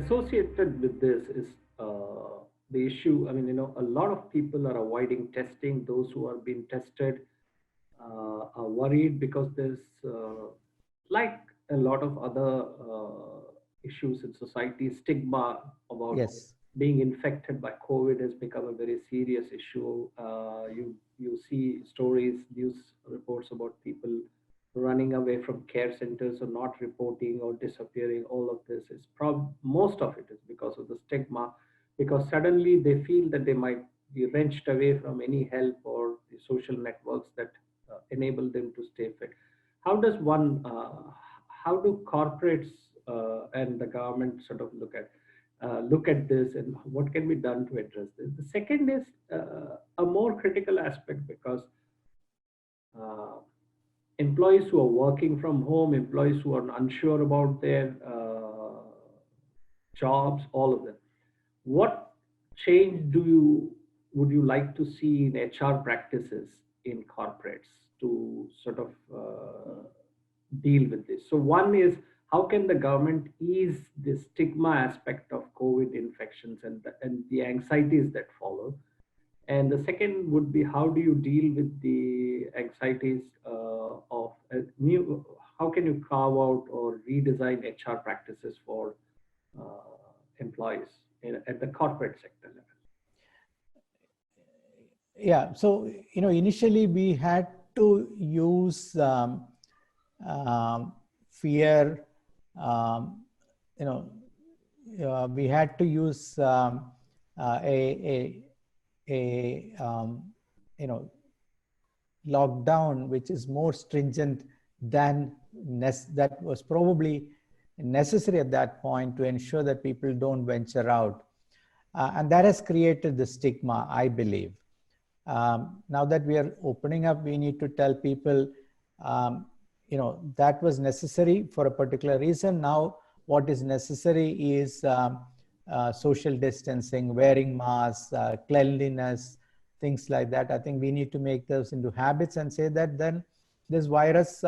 associated with this is the issue. I mean, a lot of people are avoiding testing. Those who are being tested are worried because there's, like a lot of other issues in society, stigma about Yes. being infected by COVID has become a very serious issue. You see stories, news reports about people running away from care centers or not reporting or disappearing. All of this is most of it is because of the stigma, because suddenly they feel that they might be wrenched away from any help or the social networks that enable them to stay fit. How does one, how do corporates and the government sort of look at this, and what can be done to address this? The second is a more critical aspect, because uh, employees who are working from home, employees who are unsure about their jobs, all of them. What change would you like to see in HR practices in corporates to sort of deal with this? So one is, how can the government ease the stigma aspect of COVID infections and the anxieties that follow? And the second would be, how do you deal with the anxieties of a new, how can you carve out or redesign HR practices for employees at the corporate sector level? Yeah. So, initially we had to use fear, we had to use a lockdown which is more stringent than that was probably necessary at that point to ensure that people don't venture out. And that has created the stigma, I believe. Now that we are opening up, we need to tell people, that was necessary for a particular reason. Now, what is necessary is social distancing, wearing masks, cleanliness, things like that. I think we need to make those into habits and say that then this virus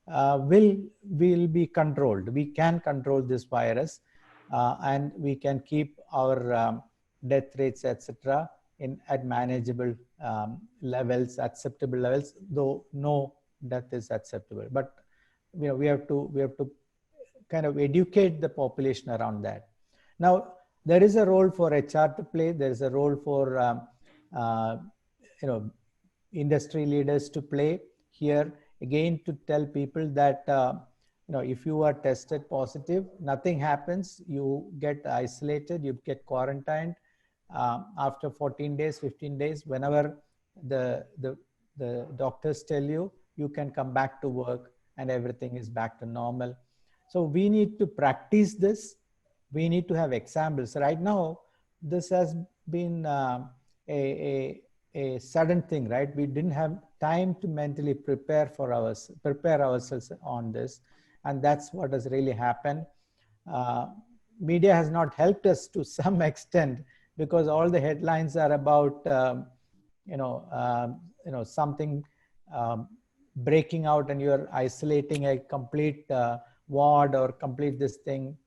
will be controlled. We can control this virus, and we can keep our death rates, etc., at manageable levels, acceptable levels, though no death is acceptable. But we have to kind of educate the population around that. Now, there is a role for HR to play. There is a role for industry leaders to play here. Again, to tell people that if you are tested positive, nothing happens. You get isolated. You get quarantined. After 14 days, 15 days, whenever the doctors tell you, you can come back to work and everything is back to normal. So we need to practice this. We need to have examples. Right now, this has been a sudden thing, right? We didn't have time to mentally prepare ourselves on this. And that's what has really happened. Media has not helped us to some extent, because all the headlines are about, something breaking out and you're isolating a complete ward or complete this thing.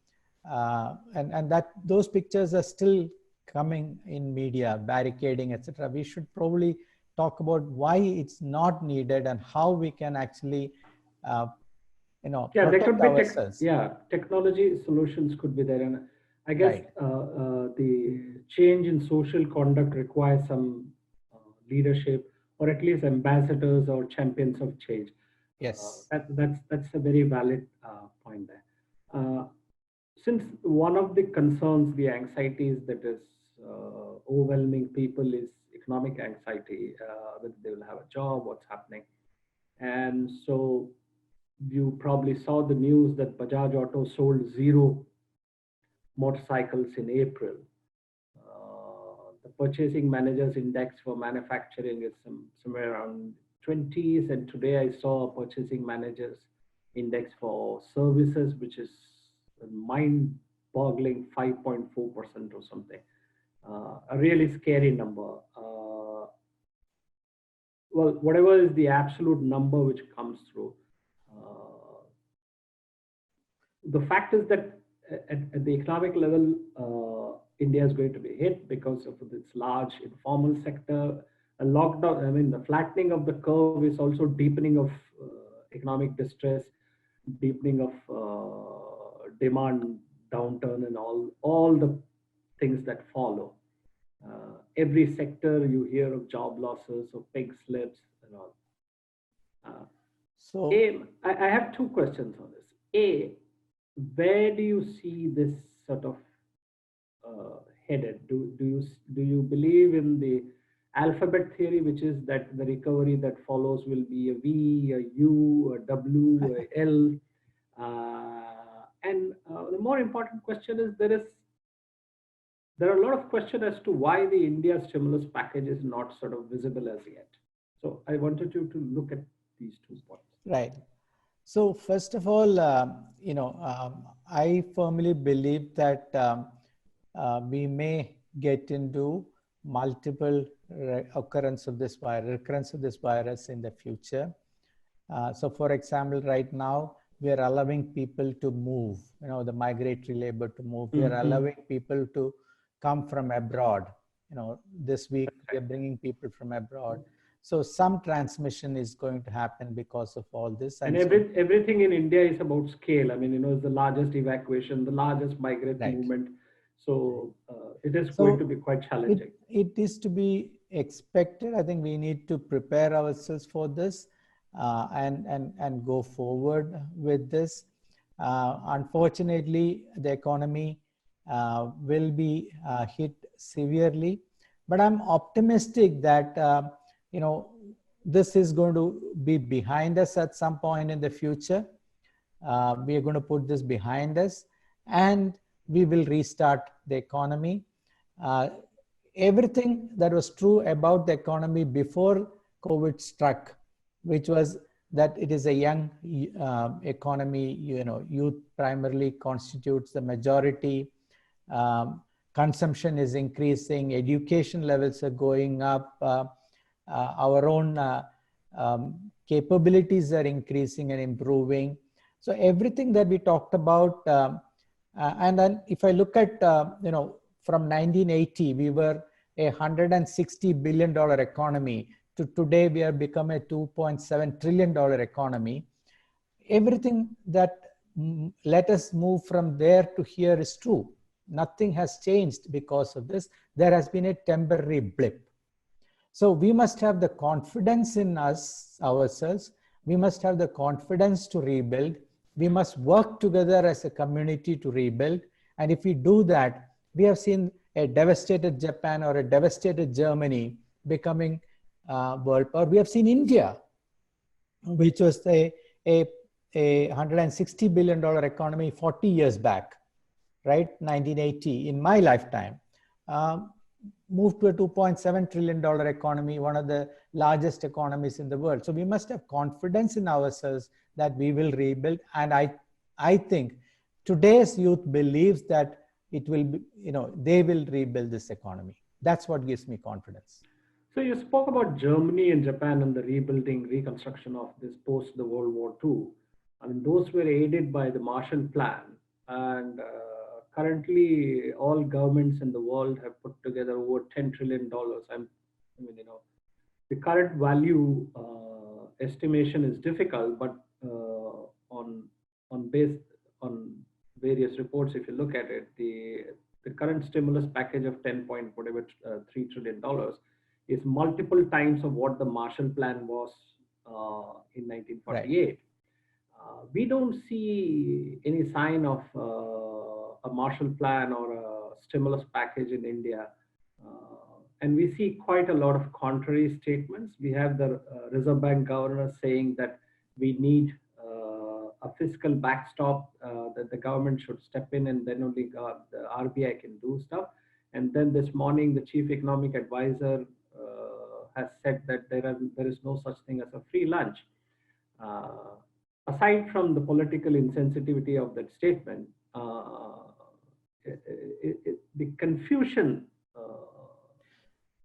And that those pictures are still coming in media, barricading, etc. We should probably talk about why it's not needed and how we can actually, protect ourselves. Technology solutions could be there. And I guess Right. The change in social conduct requires some leadership, or at least ambassadors or champions of change. Yes. That's a very valid point there. Since one of the concerns, the anxieties that is overwhelming people is economic anxiety, whether they will have a job, what's happening. And so you probably saw the news that Bajaj Auto sold 0 motorcycles in April. The purchasing managers index for manufacturing is somewhere around 20s, and today I saw a purchasing managers index for services, which is a mind-boggling 5.4% or something. A really scary number. Well, whatever is the absolute number which comes through, the fact is that at the economic level, India is going to be hit because of its large informal sector. A lockdown, I mean, the flattening of the curve is also deepening of economic distress, deepening of demand downturn, and all the things that follow. Every sector you hear of job losses or pig slips and all. Uh, So I have two questions on this. A, where do you see this sort of headed? Do you believe in the alphabet theory, which is that the recovery that follows will be a V, a U, a W, a L? And the more important question is there are a lot of questions as to why the India stimulus package is not sort of visible as yet. So I wanted you to look at these 2 points. right. So first of all, I firmly believe that we may get into multiple recurrence of this virus in the future. So for example, right now, we are allowing people to move, the migratory labor to move. We are allowing people to come from abroad. This week we are bringing people from abroad. So some transmission is going to happen because of all this. And everything in India is about scale. I mean, it's the largest evacuation, the largest migrant movement. So it is going to be quite challenging. It is to be expected. I think we need to prepare ourselves for this and go forward with this. Unfortunately, the economy will be hit severely, but I'm optimistic that this is going to be behind us at some point in the future. We are going to put this behind us and we will restart the economy. Everything that was true about the economy before COVID struck, which was that it is a young economy, youth primarily constitutes the majority. Consumption is increasing, education levels are going up, our own capabilities are increasing and improving. So everything that we talked about, and then if I look at, from 1980, we were a $160 billion economy to today, we have become a $2.7 trillion economy. Everything that let us move from there to here is true. Nothing has changed because of this. There has been a temporary blip. So we must have the confidence in ourselves. We must have the confidence to rebuild. We must work together as a community to rebuild. And if we do that, we have seen a devastated Japan or a devastated Germany becoming world power. We have seen India, which was a $160 billion economy 40 years back, right? 1980, in my lifetime. Moved to a $2.7 trillion economy, one of the largest economies in the world. So we must have confidence in ourselves that we will rebuild. And I think today's youth believes that it will be, they will rebuild this economy. That's what gives me confidence. So you spoke about Germany and Japan and the reconstruction of this post the World War II. I mean, those were aided by the Marshall Plan. And currently, all governments in the world have put together over $10 trillion. The current value estimation is difficult, but based on various reports, if you look at it, the current stimulus package of 10.3 trillion dollars is multiple times of what the Marshall Plan was in 1948. Right. We don't see any sign of a Marshall Plan or a stimulus package in India. And we see quite a lot of contrary statements. We have the Reserve Bank governor saying that we need a fiscal backstop, that the government should step in and then only the RBI can do stuff. And then this morning, the chief economic advisor has said that there is no such thing as a free lunch. Aside from the political insensitivity of that statement, the confusion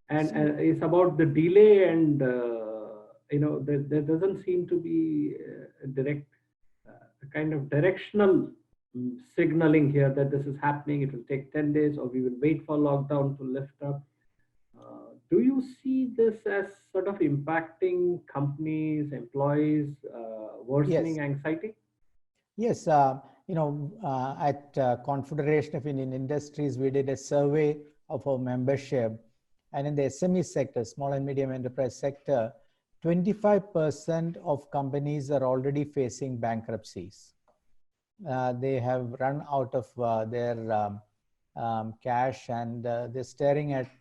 and it's about the delay, and there doesn't seem to be a direct kind of directional signaling here that this is happening, it will take 10 days, or we will wait for lockdown to lift up. Do you see this as sort of impacting companies, employees, Yes. worsening anxiety? Yes, at Confederation of Indian Industries, we did a survey of our membership, and in the SME sector, small and medium enterprise sector, 25% of companies are already facing bankruptcies. They have run out of their cash, and they're staring at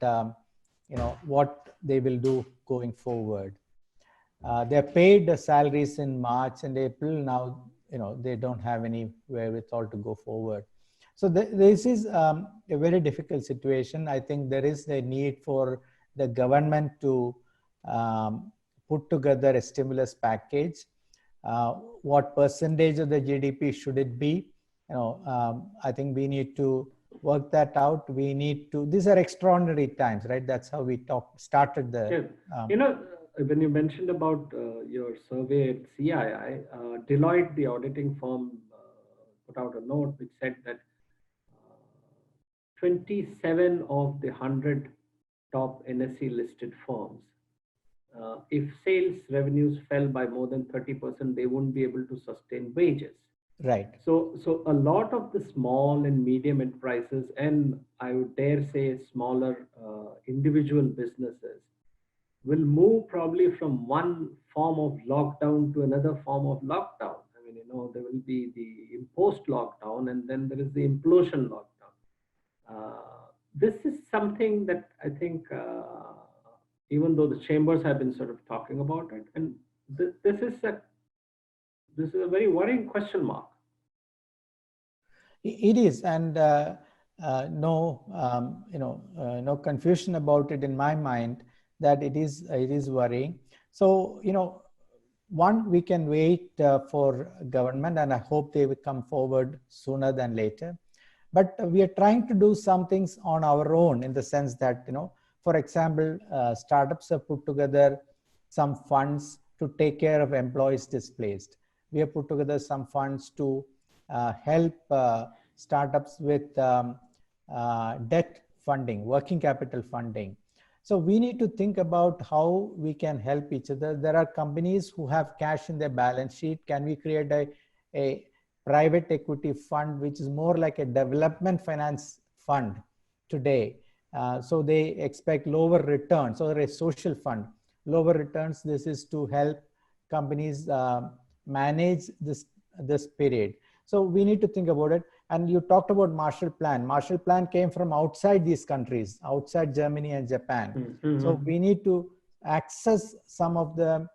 what they will do going forward. They're paid the salaries in March and April. Now, they don't have any wherewithal to go forward. So this is a very difficult situation. I think there is a need for the government to put together a stimulus package. What percentage of the GDP should it be? I think we need to work that out. We need to, these are extraordinary times, right? That's how we started the. Yeah. When you mentioned about your survey at CII, Deloitte, the auditing firm, put out a note which said that 27 of the 100 top NSE listed firms, if sales revenues fell by more than 30%, they wouldn't be able to sustain wages. Right. So a lot of the small and medium enterprises, and I would dare say smaller individual businesses, will move probably from one form of lockdown to another form of lockdown. I mean, there will be the imposed lockdown, and then there is the implosion lockdown. This is something that I think, even though the chambers have been sort of talking about it, and this is a very worrying question mark. It is, and no confusion about it in my mind that it is worrying. So, one, we can wait for government, and I hope they will come forward sooner than later. But we are trying to do some things on our own, in the sense that, for example, startups have put together some funds to take care of employees displaced. We have put together some funds to help startups with debt funding, working capital funding. So we need to think about how we can help each other. There are companies who have cash in their balance sheet. Can we create a private equity fund, which is more like a development finance fund today? So they expect lower returns, or a social fund, lower returns. This is to help companies manage this period. So we need to think about it. And you talked about Marshall Plan. Marshall Plan came from outside these countries, outside Germany and Japan. Mm-hmm. So we need to access some of the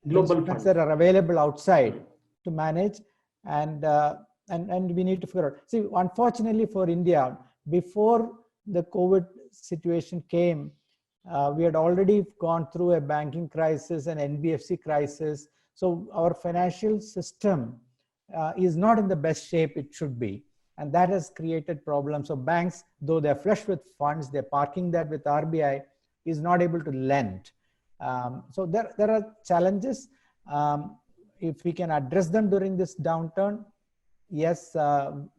global funds that are available outside to manage, and we need to figure out. See, unfortunately for India, before the COVID situation came, we had already gone through a banking crisis and NBFC crisis. So our financial system is not in the best shape it should be. And that has created problems. So banks, though they're flush with funds, they're parking that with RBI, is not able to lend. So there are challenges. If we can address them during this downturn, yes,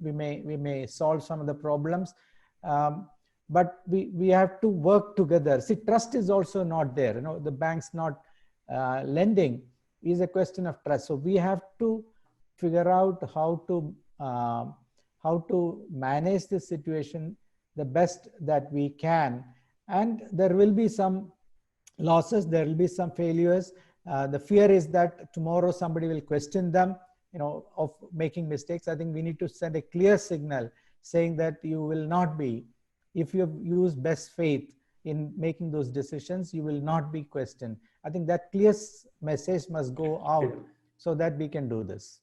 we may solve some of the problems. But we have to work together. See, trust is also not there. The banks not lending is a question of trust. So we have to figure out how to manage this situation the best that we can. And there will be some losses, there will be some failures. The fear is that tomorrow somebody will question them, of making mistakes. I think we need to send a clear signal saying that you will not be, if you have used best faith in making those decisions, you will not be questioned. I think that clear message must go out so that we can do this.